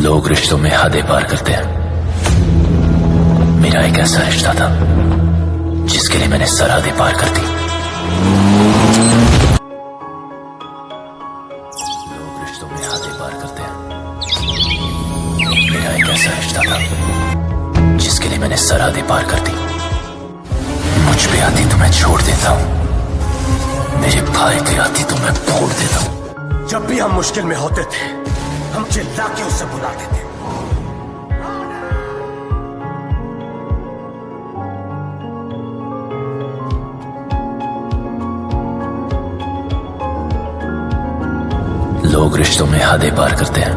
लोग रिश्तों में हदें पार करते हैं। मेरा एक ऐसा रिश्ता था जिसके लिए मैंने सरहदें पार कर दी। लोग रिश्तों में हदें पार करते हैं। मेरा एक ऐसा रिश्ता था जिसके लिए मैंने सरहदें पार कर दी। मुझ पे आती तो मैं छोड़ देता हूँ, मेरे भाई पे आती तो मैं फोड़ देता हूँ। जब भी हम मुश्किल में होते थे हम चिल्ला के उसे बुलाते थे। लोग रिश्तों में हदें पार करते हैं।